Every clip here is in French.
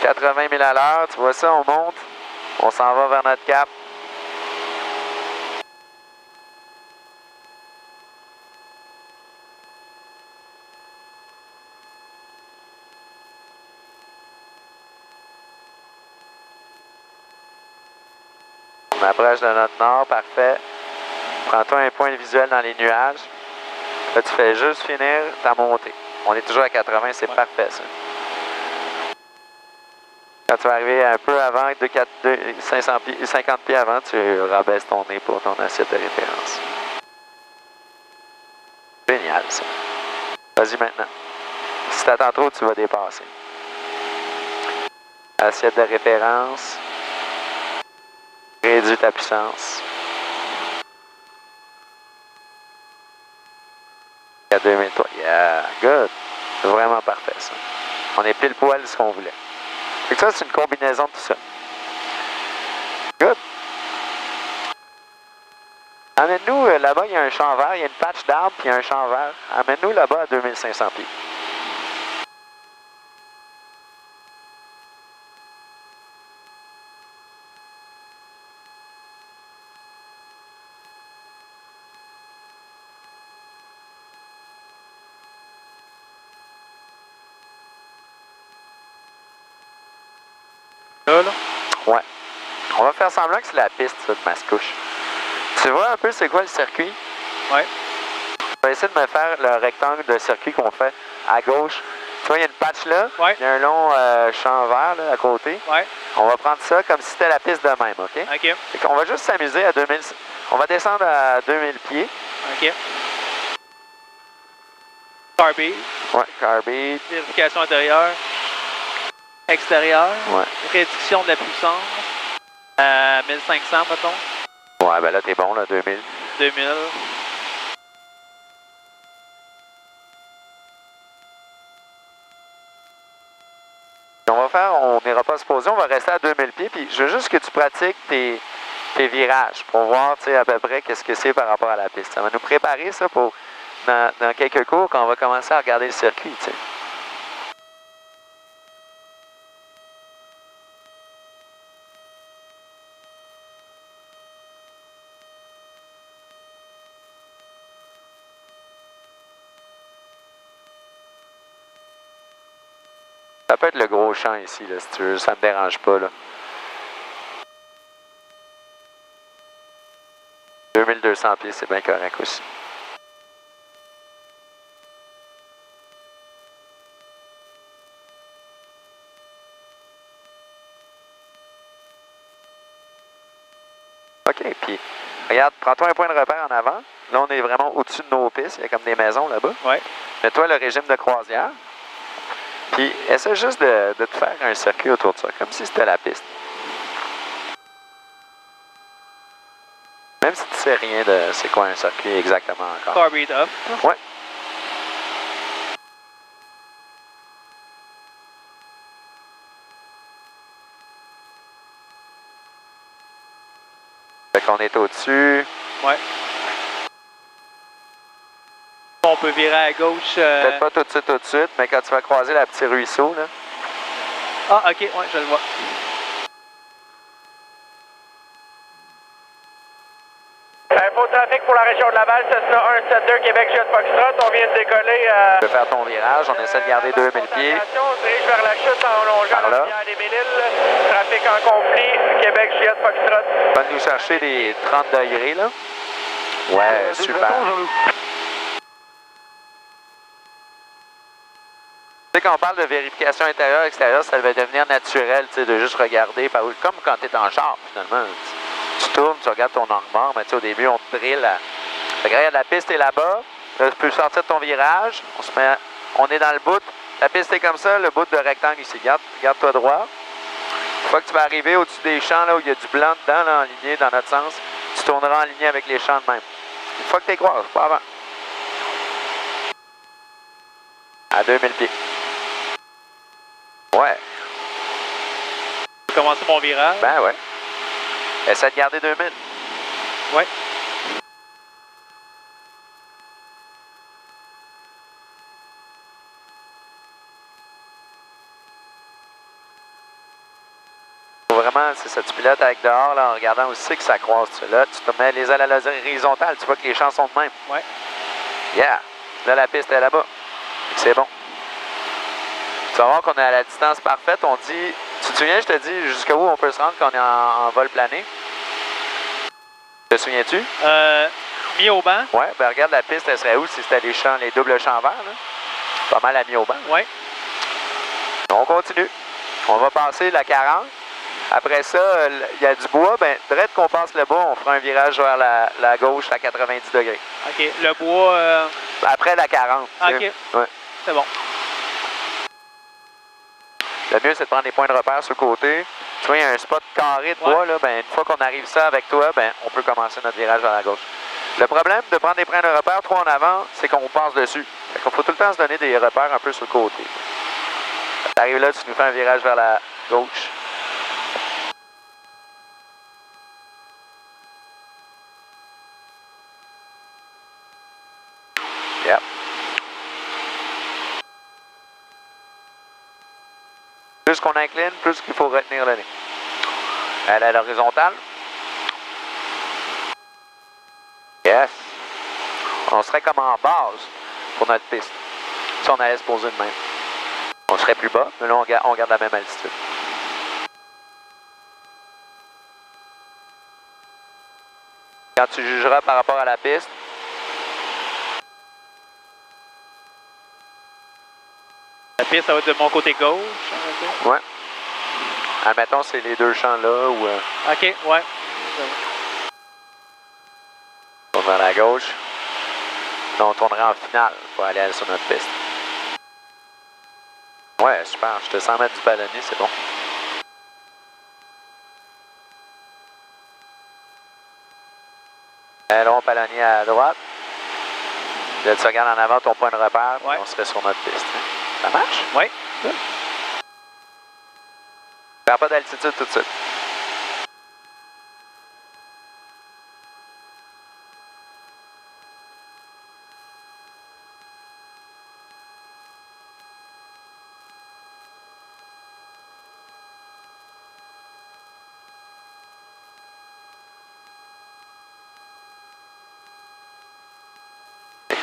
80 000 à l'heure, tu vois ça, on monte. On s'en va vers notre cap. On approche de notre nord, parfait. Prends-toi un point visuel dans les nuages. Là, tu fais juste finir ta montée. On est toujours à 80, c'est parfait, ça. Quand tu vas arriver un peu avant, 50 pieds avant, tu rabaisses ton nez pour ton assiette de référence. Génial, ça. Vas-y maintenant. Si tu attends trop, tu vas dépasser. Assiette de référence. Réduis ta puissance. À 2003. Yeah, good. C'est vraiment parfait, ça. On est pile poil de ce qu'on voulait. Fait que ça, c'est une combinaison de tout ça. Good. Amène-nous là-bas, il y a un champ vert, il y a une patch d'arbres, puis il y a un champ vert. Amène-nous là-bas à 2500 pieds. Là? Ouais. On va faire semblant que c'est la piste, ça, de Mascouche. Tu vois un peu c'est quoi le circuit? Ouais. Je vais essayer de me faire le rectangle de circuit qu'on fait à gauche. Tu vois, il y a une patch là. Ouais. Il y a un long champ vert là, à côté. Ouais. On va prendre ça comme si c'était la piste de même, OK? OK. Fait qu'on va juste s'amuser à 2000... On va descendre à 2000 pieds. OK. Carbide. Ouais, carbide. Vérification intérieure. Extérieure. Ouais. Réduction de la puissance. 1500, mettons. Ouais, ben là, t'es bon, là, 2000. 2000. On n'ira pas se poser, on va rester à 2000 pieds, puis je veux juste que tu pratiques tes virages pour voir, tu sais, à peu près qu'est-ce que c'est par rapport à la piste. Ça va nous préparer ça pour, dans quelques cours, quand on va commencer à regarder le circuit, tu sais. Ça peut être le gros champ ici, là, si tu veux, ça me dérange pas, là. 2200 pieds, c'est bien correct aussi. OK, puis regarde, prends-toi un point de repère en avant. Là, on est vraiment au-dessus de nos pistes. Il y a comme des maisons là-bas. Ouais. Mets-toi le régime de croisière. Puis essaie juste de te faire un circuit autour de ça, comme si c'était la piste. Même si tu sais rien de c'est quoi un circuit exactement encore. Carbide up. Ouais. Fait qu'on est au-dessus. Ouais. On peut virer à gauche. Peut-être pas tout de suite, mais quand tu vas croiser la petite ruisseau, là. Ah, OK, ouais, je le vois. Info trafic pour la région de Laval, Cessna 172 Québec Jet Foxtrot. On vient de décoller. Tu peux faire ton virage, on essaie de garder 2000 pieds. On se dirige vers la chute en longeant la rivière des Belle-Îles. Trafic en conflit, Québec Jet Foxtrot. Va nous chercher les 30 degrés, là. Ouais, super. Tu sais, quand on parle de vérification intérieure-extérieure, ça va devenir naturel, tu sais, de juste regarder, comme quand tu es en char, finalement. Tu tournes, tu regardes ton angle mort, mais tu sais, au début, on te drille. Fait que regarde, la piste est là-bas. Là, tu peux sortir de ton virage. On est dans le bout. La piste est comme ça, le bout de rectangle ici. Garde-toi droit. Une fois que tu vas arriver au-dessus des champs, là, où il y a du blanc dedans, là, en lignée, dans notre sens, tu tourneras en lignée avec les champs de même. Une fois que tu es croisé, pas avant. À 2000 pieds. Ouais. Je vais commencer mon virage. Ben ouais. Essaie de garder 2000. Ouais. vraiment, c'est ça, tu pilotes avec dehors, là, en regardant aussi que ça croise. Là, tu te mets les ailes à l'horizontale, tu vois que les champs sont de même. Ouais. Yeah! Là, la piste est là-bas. C'est bon. Tu vas voir qu'on est à la distance parfaite. On dit, tu te souviens, je te dis jusqu'à où on peut se rendre quand on est en vol plané? Te souviens-tu? Mis au banc. Ouais, ben regarde la piste, elle serait où si c'était les doubles champs verts, là? Pas mal à mis au banc. Ouais. On continue. On va passer la 40. Après ça, il y a du bois. Ben, direct qu'on passe le bois, on fera un virage vers la gauche à 90 degrés. OK. Le bois... Après la 40. OK. Ouais. C'est bon. Le mieux, c'est de prendre des points de repère sur le côté. Tu vois, il y a un spot carré de bois. Là, ben, une fois qu'on arrive ça avec toi, ben, on peut commencer notre virage vers la gauche. Le problème de prendre des points de repère trop en avant, c'est qu'on passe dessus. Fait qu'on faut tout le temps se donner des repères un peu sur le côté. Tu arrives là, tu nous fais un virage vers la gauche. Yep. Plus qu'on incline, plus qu'il faut retenir le nez. Elle est à l'horizontale. Yes. On serait comme en base pour notre piste. Si on allait se poser de même. On serait plus bas, mais là, on garde la même altitude. Quand tu jugeras par rapport à la piste, La piste, ça va être de mon côté gauche. ouais. Admettons, c'est les deux champs là ou OK, ouais. on va à la gauche. Là, on tournerait en finale pour aller sur notre piste. Ouais, super. Je te sens mettre du ballonnier, c'est bon. Long ballonnier à droite. Là, tu regardes en avant ton point de repère, ouais. On serait sur notre piste. Ça marche? Oui. Perds pas d'altitude tout de suite.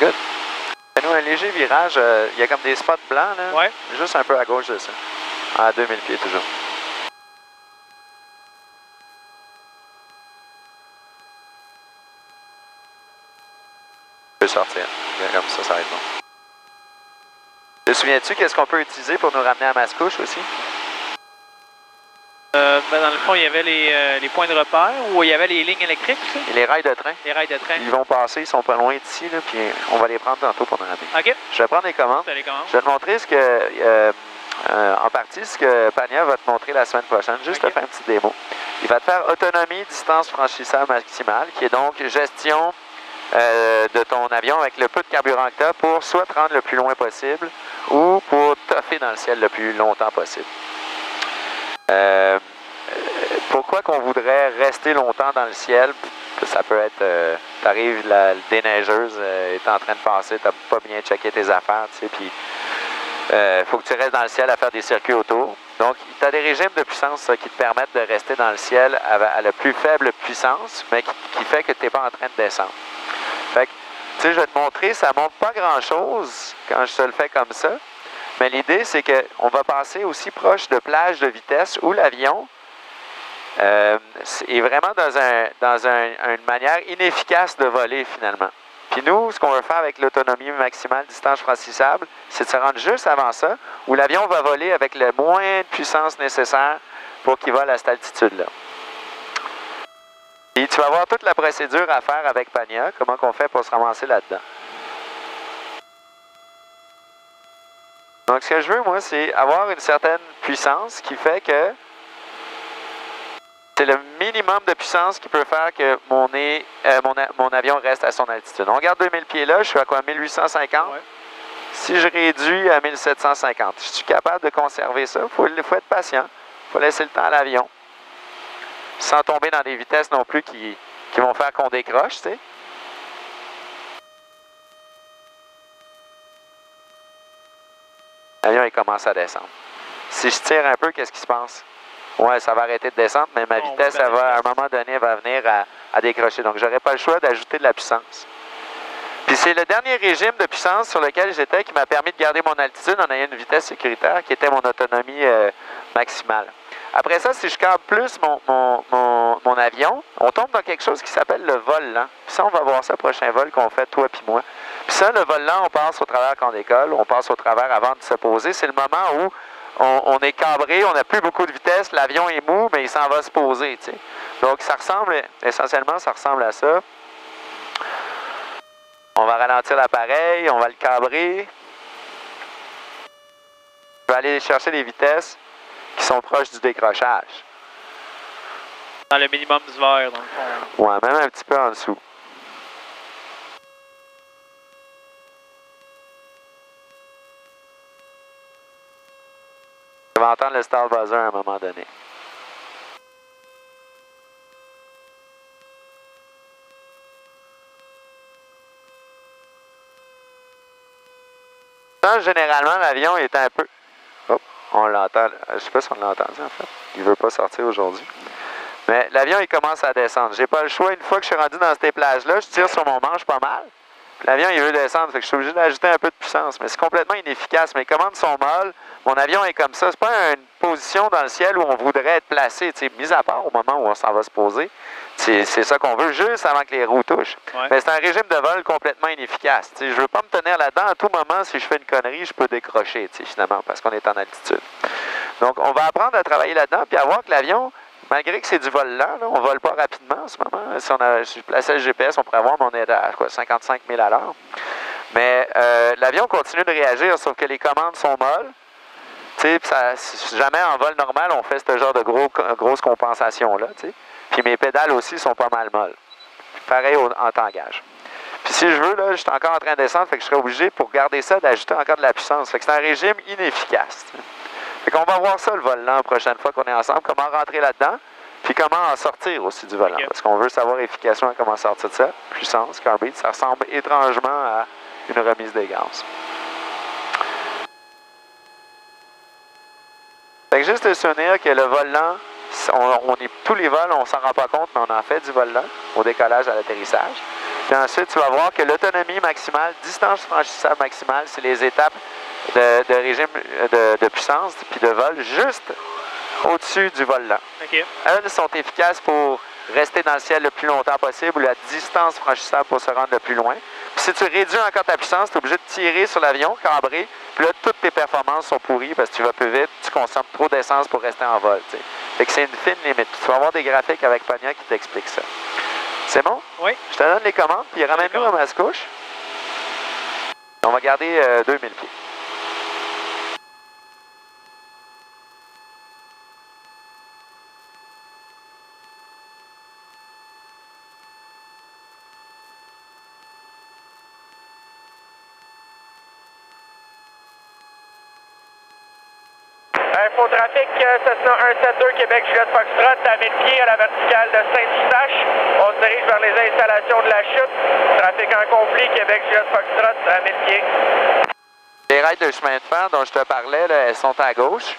Good. Fais-nous un léger virage. Il y a comme des spots blancs, là. Ouais. Juste un peu à gauche de ça. À 2000 pieds toujours. Je peux sortir. Bien, comme ça va être bon. Te souviens-tu qu'est-ce qu'on peut utiliser pour nous ramener à Mascouche aussi? Ben dans le fond, il y avait les points de repère ou il y avait les lignes électriques aussi? Et les rails de train. Les rails de train. Ils vont passer, ils sont pas loin d'ici, là, puis on va les prendre tantôt pour nous ramener. OK. Je vais prendre les commandes. Les commandes. Je vais te montrer ce que, en partie, ce que Pania va te montrer la semaine prochaine. Juste te faire une petite démo. Il va te faire autonomie, distance franchissable maximale, qui est donc gestion de ton avion avec le peu de carburant que tu as pour soit te rendre le plus loin possible ou pour toffer dans le ciel le plus longtemps possible. Pourquoi qu'on voudrait rester longtemps dans le ciel? Ça peut être, t'arrives, la déneigeuse est en train de passer, t'as pas bien checké tes affaires, tu sais, puis faut que tu restes dans le ciel à faire des circuits autour. Donc, tu as des régimes de puissance qui te permettent de rester dans le ciel à la plus faible puissance, mais qui fait que tu n'es pas en train de descendre. Fait que, tu sais, je vais te montrer, ça ne montre pas grand-chose quand je te le fais comme ça, mais l'idée, c'est qu'on va passer aussi proche de plages de vitesse où l'avion est vraiment dans une manière inefficace de voler, finalement. Puis nous, ce qu'on veut faire avec l'autonomie maximale distance franchissable, c'est de se rendre juste avant ça, où l'avion va voler avec le moins de puissance nécessaire pour qu'il vole à cette altitude-là. Et tu vas voir toute la procédure à faire avec Pania, comment on fait pour se ramasser là-dedans. Donc, ce que je veux, moi, c'est avoir une certaine puissance qui fait que c'est le minimum de puissance qui peut faire que mon avion reste à son altitude. On regarde 2000 pieds là, je suis à quoi, 1850? Ouais. Si je réduis à 1750, je suis capable de conserver ça. Il faut être patient. Il faut laisser le temps à l'avion. Sans tomber dans des vitesses non plus qui vont faire qu'on décroche, tu sais. L'avion, il commence à descendre. Si je tire un peu, qu'est-ce qui se passe? Ouais, ça va arrêter de descendre, mais ma vitesse, elle va, à un moment donné, elle va venir à décrocher. Donc, j'aurais pas le choix d'ajouter de la puissance. Puis c'est le dernier régime de puissance sur lequel j'étais qui m'a permis de garder mon altitude en ayant une vitesse sécuritaire qui était mon autonomie maximale. Après ça, si je câble plus mon avion, on tombe dans quelque chose qui s'appelle le vol lent. Puis ça, on va voir ça au prochain vol qu'on fait, toi puis moi. Puis ça, le vol lent, on passe au travers quand on décolle, on passe au travers avant de se poser. C'est le moment où on est cabré, on n'a plus beaucoup de vitesse, l'avion est mou, mais il s'en va se poser, tu sais. Donc, ça ressemble, essentiellement, ça ressemble à ça. On va ralentir l'appareil, on va le cabrer. Je vais aller chercher des vitesses qui sont proches du décrochage. Dans le minimum du verre, dans le fond. Ouais, même un petit peu en dessous. Je vais entendre le stall buzzer à un moment donné. Généralement, l'avion est un peu... Oh, on l'entend. Je ne sais pas si on l'a entendu, en fait. Il ne veut pas sortir aujourd'hui. Mais l'avion, il commence à descendre. J'ai pas le choix. Une fois que je suis rendu dans ces plages-là, je tire sur mon manche pas mal. L'avion, il veut descendre. Fait que je suis obligé d'ajouter un peu de puissance. Mais c'est complètement inefficace. Mes commandes sont molles. Mon avion est comme ça. C'est pas une position dans le ciel où on voudrait être placé. Mis à part au moment où on s'en va se poser. C'est ça qu'on veut, juste avant que les roues touchent. Ouais. Mais c'est un régime de vol complètement inefficace. Je ne veux pas me tenir là-dedans. À tout moment, si je fais une connerie, je peux décrocher, finalement, parce qu'on est en altitude. Donc, on va apprendre à travailler là-dedans, puis à voir que l'avion, malgré que c'est du vol lent, là, on ne vole pas rapidement en ce moment. Si je plaçais le GPS, on pourrait voir, mais on est à 55 000 à l'heure. Mais l'avion continue de réagir, sauf que les commandes sont molles. Jamais en vol normal, on fait ce genre de grosse compensation-là. Puis mes pédales aussi sont pas mal molles. Pareil en tangage. Puis si je veux, là, je suis encore en train de descendre, fait que je serais obligé, pour garder ça, d'ajouter encore de la puissance. Fait que c'est un régime inefficace. Fait qu'on va voir ça, le vol lent, la prochaine fois qu'on est ensemble, comment rentrer là-dedans, puis comment en sortir aussi du volant. Okay. Parce qu'on veut savoir efficacement comment sortir de ça. Puissance, carbide, ça ressemble étrangement à une remise des gaz. Fait que juste de se souvenir que le vol lent, tous les vols, on s'en rend pas compte, mais on en fait du vol lent, au décollage, à l'atterrissage. Puis ensuite, tu vas voir que l'autonomie maximale, distance franchissable maximale, c'est les étapes de régime de puissance puis de vol juste au-dessus du vol lent. Okay. Elles sont efficaces pour rester dans le ciel le plus longtemps possible ou la distance franchissable pour se rendre le plus loin. Puis si tu réduis encore ta puissance, tu es obligé de tirer sur l'avion, cambrer, puis là, toutes tes performances sont pourries parce que tu vas plus vite, tu consommes trop d'essence pour rester en vol. T'sais. Fait que c'est une fine limite. Tu vas avoir des graphiques avec Pogna qui t'expliquent ça. C'est bon? Oui. Je te donne les commandes, puis ramène-nous à Mascouche. On va garder 2000 pieds. Infotrafic, Cessna 172 Québec, Juliette Foxtrot, à 1000 pieds à la verticale de Saint-Eustache. On se dirige vers les installations de la chute. Trafic en conflit, Québec, Juliette Foxtrot, à 1000 pieds. Les rails de chemin de fer dont je te parlais, là, elles sont à gauche.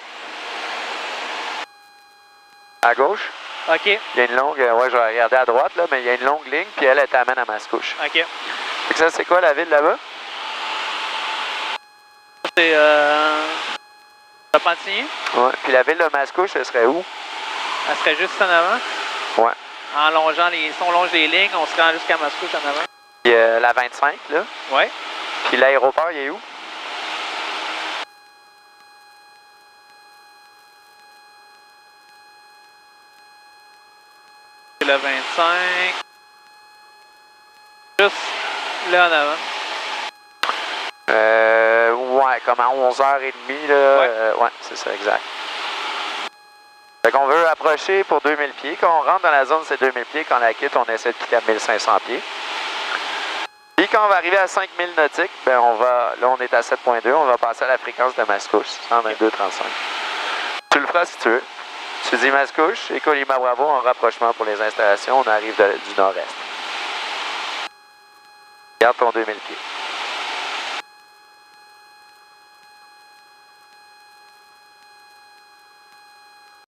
À gauche. OK. Il y a une longue, ouais, je vais regarder à droite, là, mais il y a une longue ligne, puis elle t'amène à Mascouche. OK. Fait que ça, c'est quoi la ville là-bas? C'est Repentigny. Ouais. Puis la ville de Mascouche, elle serait où? Elle serait juste en avant. Ouais. En longeant si on longe les lignes, on se rend jusqu'à Mascouche en avant. Puis la 25, là. Ouais. Puis l'aéroport, il est où? C'est le 25. Juste là en avant. Ouais, comme à 11h30, là. Ouais, ouais, c'est ça, exact. Fait qu'on veut approcher pour 2000 pieds. Quand on rentre dans la zone, c'est 2000 pieds. Quand on la quitte, on essaie de quitter à 1500 pieds. Puis quand on va arriver à 5000 nautiques, ben là, on est à 7.2. On va passer à la fréquence de Mascouche, 122,35. Tu le feras si tu veux. Tu dis Mascouche et Colima Bravo en rapprochement pour les installations. On arrive du nord-est. Garde ton 2000 pieds.